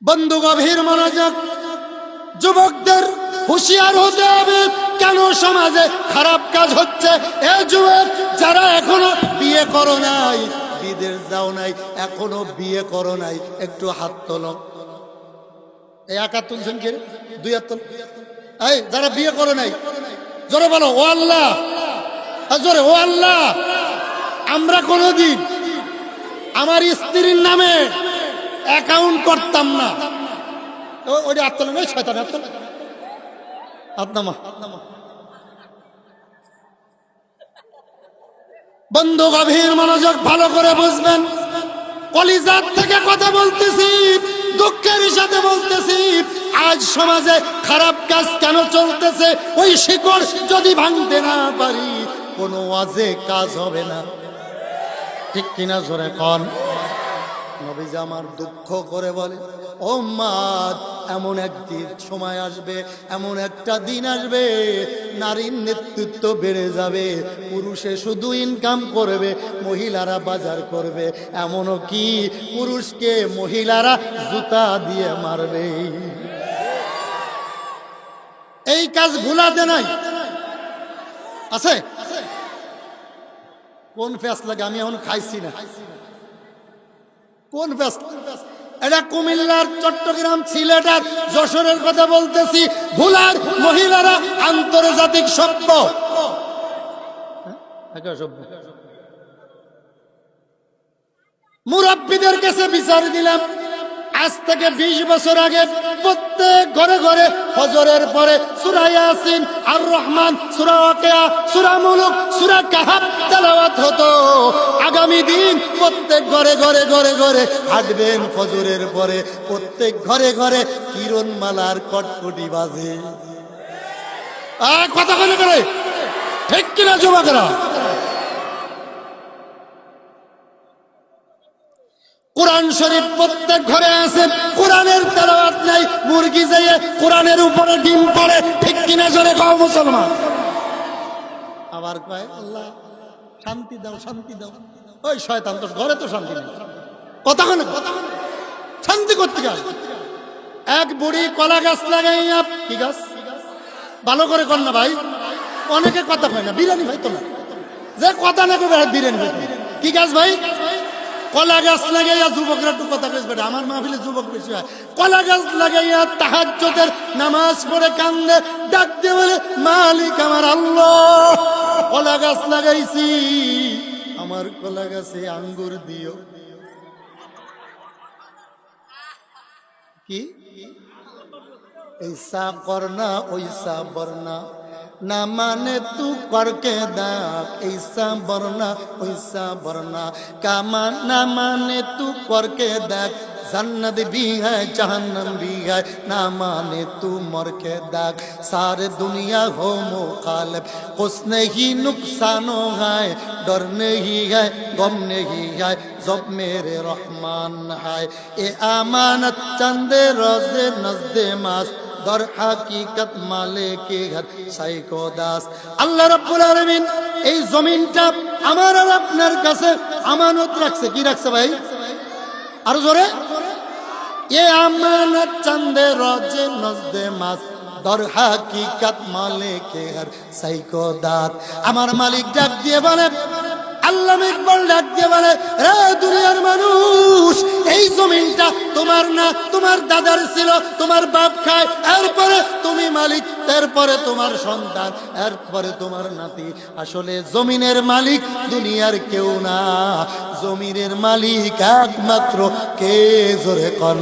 বন্ধু গভীর মনোযোগ, যুবকদের হুঁশিয়ার হতে হবে। কেন সমাজে খারাপ কাজ হচ্ছে? এ যুবক যারা এখনো বিয়ে করো নাই, বিদেশ যাও নাই, এখনো বিয়ে করো নাই, একটু হাত তোলো। এই একা তুলছেন কে? দুই হাত তোল। এই যারা বিয়ে করো নাই জোরে বলো ও আল্লাহ, জোরে ও আল্লাহ। আমরা কোনোদিন আমার স্ত্রীর নামে অ্যাকাউন্ট করতাম না। ওইটা হাত তোলেন, ওই শয়তান হাত তোলেন, হাত নামা। বন্ধু গভীর মনোযোগ, ভালো করে বুঝবেন। কলিজার থেকে কথা বলতেছি, দুঃখের সাথে বলতেছি। আজ সমাজে খারাপ কাজ কেন চলতেছে? ওই শিকড় যদি ভাঙতে না পারি, কোনো ওয়াজে কাজ হবে না। ঠিক কিনা জোরে কন। নবীজি আমার দুঃখ করে বলে, ও উম্মত, এমন একদিন সময় আসবে, এমন একটা দিন আসবে, নারীর নেতৃত্ব বেড়ে যাবে, পুরুষে শুধু ইনকাম করবে, মহিলারা বাজার করবে। এমনও কি পুরুষকে মহিলারা জুতা দিয়ে মারবে। এই কাজ ভুলাতে নাই আছে। কোন ফ্যাস লাগে আমি এখন খাইছি না। কোন ফ্যাস? এটা কুমিল্লার, চট্টগ্রাম, সিলেটার, যশোরের কথা বলতেছি। ভুলার মহিলারা আন্তর্জাতিক সভ্য। মুরব্বীদের কাছে বিচার দিলাম, আজ থেকে 20 বছর আগে প্রত্যেক ঘরে ঘরে ফজরের পরে সূরা ইয়াসিন, আর রহমান, সূরা ওয়াকিয়া, সূরা মুলুক, সূরা কাহাফ তেলাওয়াত হতো। আগামী দিন প্রত্যেক ঘরে ঘরে ঘরে ঘরে হাঁটবেন, ফজরের পরে প্রত্যেক ঘরে ঘরে কিরণমালার কটকটি বাজে। কথা বলে করে ঠিক কিনা যুবকরা? কোরআন শরীফ প্রত্যেক ঘরে আছে, কোরআনের তেলাওয়াত নাই। মুরগি যেয়ে কোরআনের উপরে ডিম পড়ে। ঠিক কিনা জোরে কও মুসলমান। আবার কয় আল্লাহ শান্তি দাও, শান্তি দাও। ওই শয়তান, তোর ঘরে তো শান্তি নেই। কথা কেন? শান্তি করতে গেল। এক বুড়ি কলা গাছ লাগাইয়া, কি গাছ? ভালো করে কর না ভাই, অনেকে কথা কয় না। বিরিয়ানি ভাই তো না, যে কথা না করবে বিরিয়ানি ভাই। কি গাছ ভাই? কলা গাছ লাগাইয়া। যুবকরা একটু কথা বেশ বেড়ে, আমার মাহফিলে যুবক বেশি হয়। কলা গাছ লাগাইয়া তাহাজ্জুদের নামাজ পড়ে কান্দে, ডাক দিয়ে বলে, মালিক আমার আল্লাহ, কলা গাছ লাগাইছি, আমার কলা গাছে আঙ্গুর দিও। কি ऐसा करना वैसा बरना, ना माने तू करके देख, ऐसा बरना वैसा बरना, कामा ना माने तू करके देख, जन्नत भी है जहन्नम भी है, ना माने तू मर के देख। सारे दुनिया हो मुखालिफ, कुछ नहीं नुकसान है, डर नहीं है, गम नहीं है, जब मेरे रहमान है। ए अमानत चंदे रोजे नजदे मास, दर हकीकत माले के घर साइको दास। আল্লাহ রাব্বুল আলামিন এই জমিনটা আমার আর আপনার কাছে আমানত রাখছে। কি রাখছে ভাই? আর জোরে, এ আমানত চন্দে রোজে নজদে মাস, দর হাকিকত মালে কে ঘর সাইকো দাত। আমার মালিক ডাক দিয়ে বলে, আল্লাহ ইকবাল ডাক দিয়ে বলে, রে দুনিয়ার মানুষ, এই জমিনটা তোমার না, তোমার দাদার ছিল, তোমার বাপ খায়, এরপরে তুমি মালিক, এরপরে তোমার সন্তান, এরপরে তোমার নাতি। আসলে জমিনের মালিক দুনিয়ার কেউ না, জমিনের মালিক একমাত্র কে? জোরে কর।